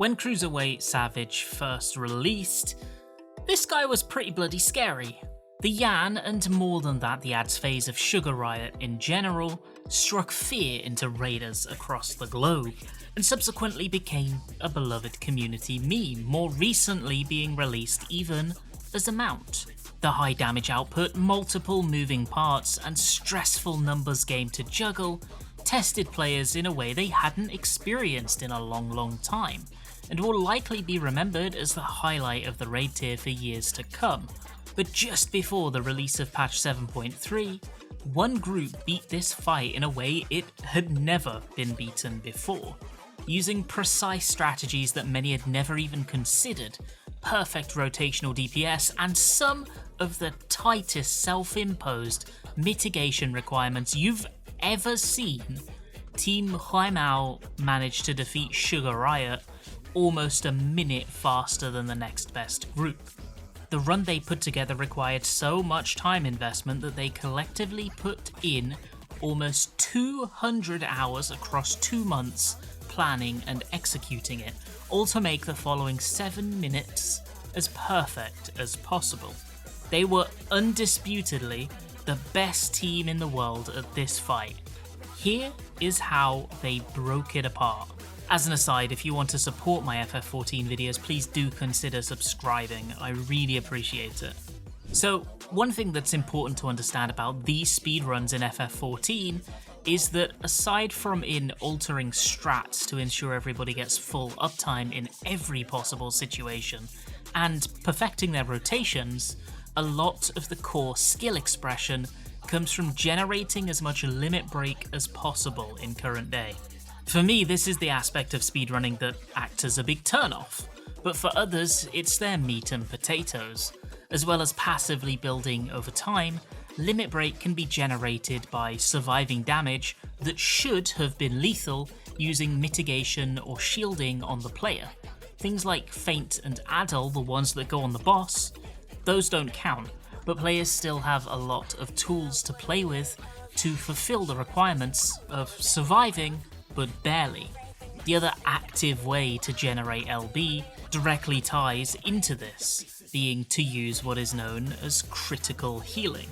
When Cruiserweight Savage first released, this guy was pretty bloody scary. The Yan, and more than that the ads phase of Sugar Riot in general, struck fear into raiders across the globe, and subsequently became a beloved community meme, more recently being released even as a mount. The high damage output, multiple moving parts, and stressful numbers game to juggle tested players in a way they hadn't experienced in a long time, and will likely be remembered as the highlight of the raid tier for years to come. But just before the release of patch 7.3, one group beat this fight in a way it had never been beaten before, using precise strategies that many had never even considered, perfect rotational DPS, and some of the tightest self-imposed mitigation requirements you've ever seen. Team Huaimao managed to defeat Sugar Riot almost a minute faster than the next best group. The run they put together required so much time investment that they collectively put in almost 200 hours across 2 months planning and executing it, all to make the following 7 minutes as perfect as possible. They were undisputedly the best team in the world at this fight. Here is how they broke it apart. As an aside, if you want to support my FF14 videos, please do consider subscribing, I really appreciate it. So, one thing that's important to understand about these speedruns in FF14 is that aside from altering strats to ensure everybody gets full uptime in every possible situation, and perfecting their rotations, a lot of the core skill expression comes from generating as much limit break as possible in current day. For me, this is the aspect of speedrunning that acts as a big turnoff, but for others, it's their meat and potatoes. As well as passively building over time, limit break can be generated by surviving damage that should have been lethal using mitigation or shielding on the player. Things like feint and addle, the ones that go on the boss, those don't count, but players still have a lot of tools to play with to fulfill the requirements of surviving, but barely. The other active way to generate LB directly ties into this, being to use what is known as critical healing.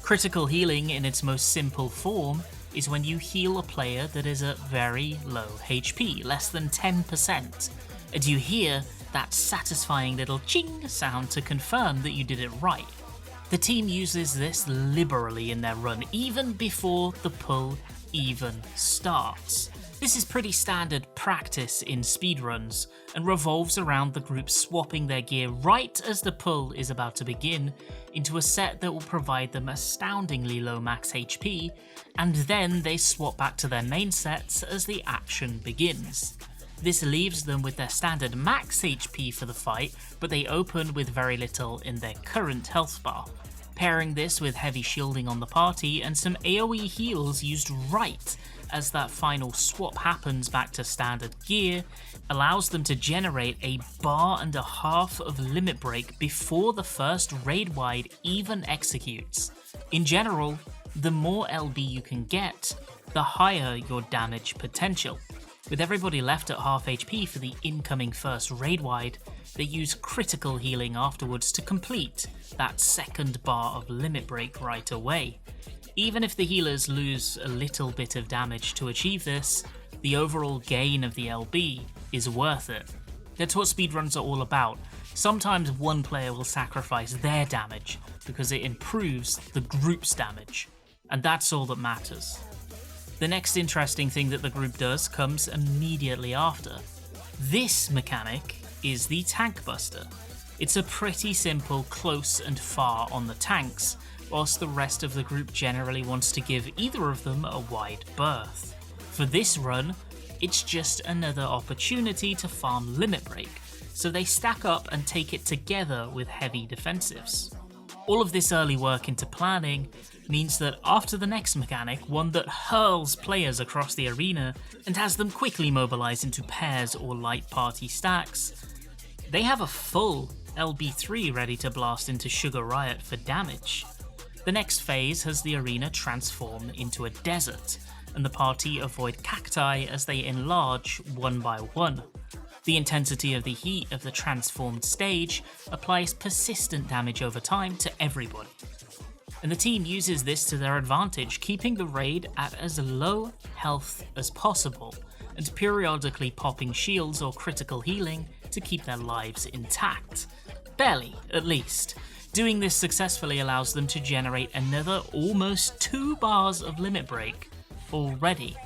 Critical healing in its most simple form is when you heal a player that is at very low HP, less than 10%, and you hear that satisfying little ching sound to confirm that you did it right. The team uses this liberally in their run, even before the pull even starts. This is pretty standard practice in speedruns, and revolves around the group swapping their gear right as the pull is about to begin into a set that will provide them astoundingly low max HP, and then they swap back to their main sets as the action begins. This leaves them with their standard max HP for the fight, but they open with very little in their current health bar. Pairing this with heavy shielding on the party and some AoE heals used right as that final swap happens back to standard gear, allows them to generate a bar and a half of limit break before the first raid wide even executes. In general, the more LB you can get, the higher your damage potential. With everybody left at half HP for the incoming first raid wide, they use critical healing afterwards to complete that second bar of limit break right away. Even if the healers lose a little bit of damage to achieve this, the overall gain of the LB is worth it. That's what speedruns are all about. Sometimes one player will sacrifice their damage because it improves the group's damage, and that's all that matters. The next interesting thing that the group does comes immediately after. This mechanic is the Tank Buster. It's a pretty simple close and far on the tanks, whilst the rest of the group generally wants to give either of them a wide berth. For this run, it's just another opportunity to farm limit break, so they stack up and take it together with heavy defensives. All of this early work into planning means that after the next mechanic, one that hurls players across the arena and has them quickly mobilize into pairs or light party stacks, they have a full LB3 ready to blast into Sugar Riot for damage. The next phase has the arena transform into a desert, and the party avoid cacti as they enlarge one by one. The intensity of the heat of the transformed stage applies persistent damage over time to everybody. And the team uses this to their advantage, keeping the raid at as low health as possible, and periodically popping shields or critical healing to keep their lives intact. Barely, at least. Doing this successfully allows them to generate another almost 2 bars of limit break already.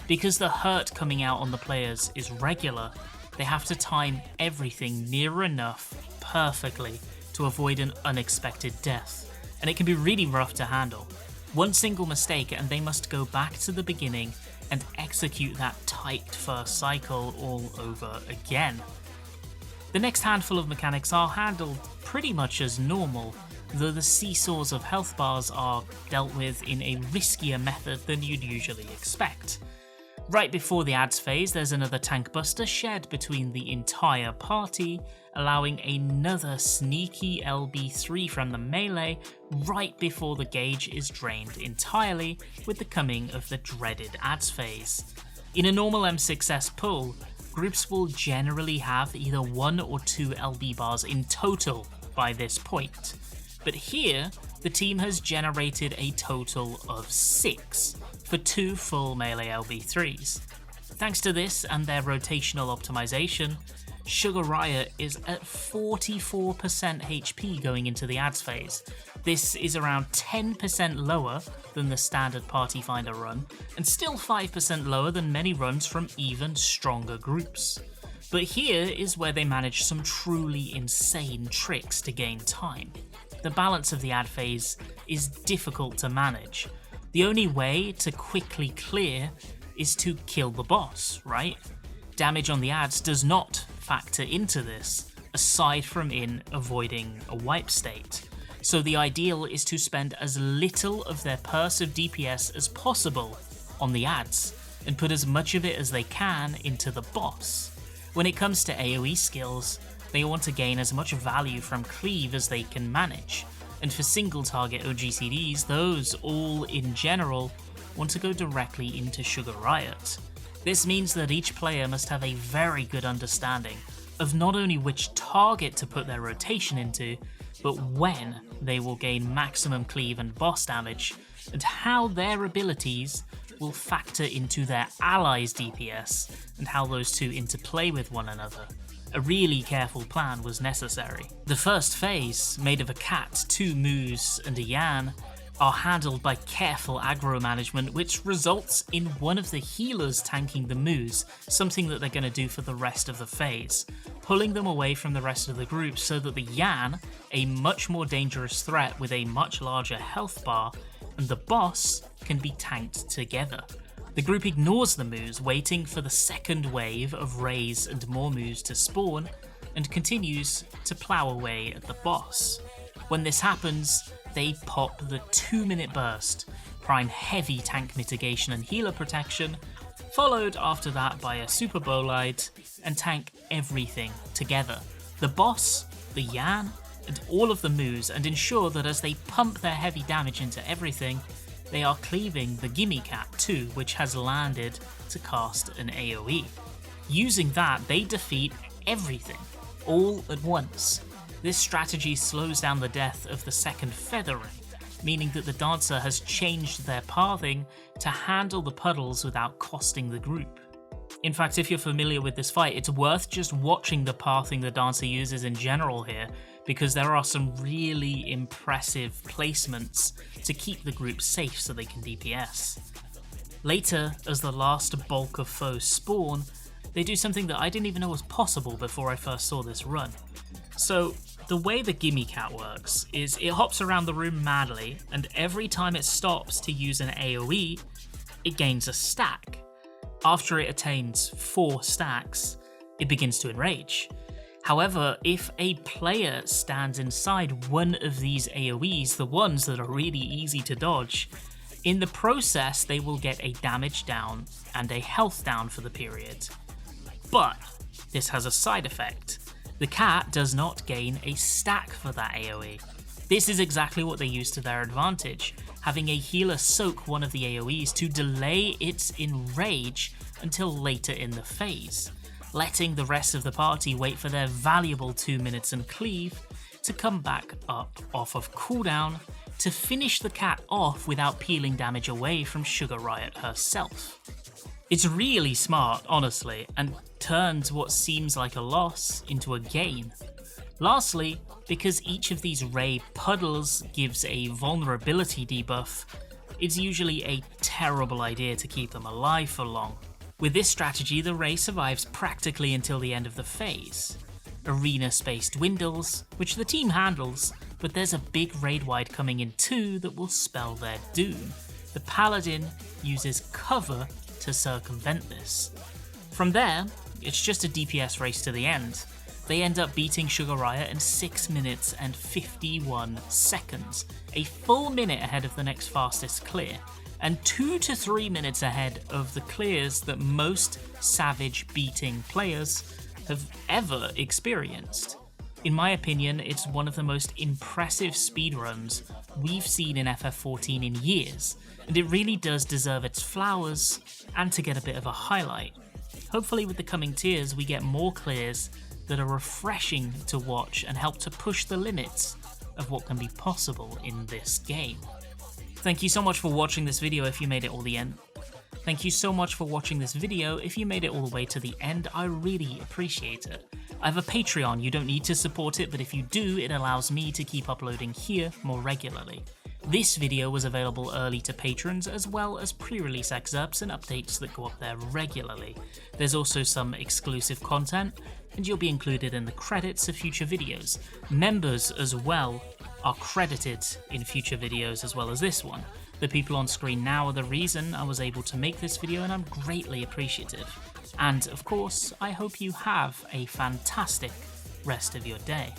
Because the hurt coming out on the players is regular, they have to time everything near enough perfectly to avoid an unexpected death, and it can be really rough to handle. One single mistake and they must go back to the beginning and execute that tight first cycle all over again. The next handful of mechanics are handled pretty much as normal, though the seesaws of health bars are dealt with in a riskier method than you'd usually expect. Right before the ads phase, there's another tank buster shared between the entire party, allowing another sneaky LB3 from the melee right before the gauge is drained entirely with the coming of the dreaded ads phase. In a normal M6S pull, groups will generally have either 1 or 2 LB bars in total by this point, but here the team has generated a total of 6 for 2 full melee LB3s. Thanks to this and their rotational optimization, Sugar Riot is at 44% HP going into the ads phase. This is around 10% lower than the standard Party Finder run, and still 5% lower than many runs from even stronger groups. But here is where they manage some truly insane tricks to gain time. The balance of the ad phase is difficult to manage. The only way to quickly clear is to kill the boss, right? Damage on the ads does not factor into this, aside from in avoiding a wipe state. So the ideal is to spend as little of their purse of DPS as possible on the ads, and put as much of it as they can into the boss. When it comes to AoE skills, they want to gain as much value from cleave as they can manage, and for single target OGCDs, those all in general want to go directly into Sugar Riot. This means that each player must have a very good understanding of not only which target to put their rotation into, but when they will gain maximum cleave and boss damage, and how their abilities will factor into their allies' DPS, and how those two interplay with one another. A really careful plan was necessary. The first phase, made of a cat, 2 moos and a Yan, are handled by careful aggro management, which results in one of the healers tanking the moos, something that they're going to do for the rest of the phase, pulling them away from the rest of the group so that the Yan, a much more dangerous threat with a much larger health bar, and the boss can be tanked together. The group ignores the moos, waiting for the second wave of Rays and more moos to spawn, and continues to plow away at the boss. When this happens, they pop the 2-minute burst, prime heavy tank mitigation and healer protection, followed after that by a super bolide, and tank everything together. The boss, the Yan, and all of the moos, and ensure that as they pump their heavy damage into everything, they are cleaving the Gimme Cat too, which has landed to cast an AoE. Using that, they defeat everything, all at once. This strategy slows down the death of the second feather ring, meaning that the dancer has changed their pathing to handle the puddles without costing the group. In fact, if you're familiar with this fight, it's worth just watching the pathing the dancer uses in general here, because there are some really impressive placements to keep the group safe so they can DPS. Later, as the last bulk of foes spawn, they do something that I didn't even know was possible before I first saw this run. So, the way the Gimme Cat works is it hops around the room madly, and every time it stops to use an AoE, it gains a stack. After it attains 4 stacks, it begins to enrage. However, if a player stands inside one of these AoEs, the ones that are really easy to dodge, in the process they will get a damage down and a health down for the period. But this has a side effect. The cat does not gain a stack for that AoE. This is exactly what they use to their advantage, having a healer soak one of the AoEs to delay its enrage until later in the phase. letting the rest of the party wait for their valuable 2 minutes and cleave to come back up off of cooldown to finish the cat off without peeling damage away from Sugar Riot herself. It's really smart, honestly, and turns what seems like a loss into a gain. Lastly, because each of these ray puddles gives a vulnerability debuff, it's usually a terrible idea to keep them alive for long. With this strategy, the ray survives practically until the end of the phase. Arena space dwindles, which the team handles, but there's a big raid wide coming in too that will spell their doom. The Paladin uses cover to circumvent this. From there, it's just a DPS race to the end. They end up beating Sugar Riot in 6 minutes and 51 seconds, a full minute ahead of the next fastest clear, and 2 to 3 minutes ahead of the clears that most Savage beating players have ever experienced. In my opinion, it's one of the most impressive speedruns we've seen in FF14 in years, and it really does deserve its flowers and to get a bit of a highlight. Hopefully with the coming tiers we get more clears that are refreshing to watch and help to push the limits of what can be possible in this game. Thank you so much for watching this video if you made it all the end. Thank you so much for watching this video if you made it all the way to the end, I really appreciate it. I have a Patreon, you don't need to support it, but if you do, it allows me to keep uploading here more regularly. This video was available early to patrons, as well as pre-release excerpts and updates that go up there regularly. There's also some exclusive content, and you'll be included in the credits of future videos. Members as well are credited in future videos as well as this one. The people on screen now are the reason I was able to make this video, and I'm greatly appreciative. And of course, I hope you have a fantastic rest of your day.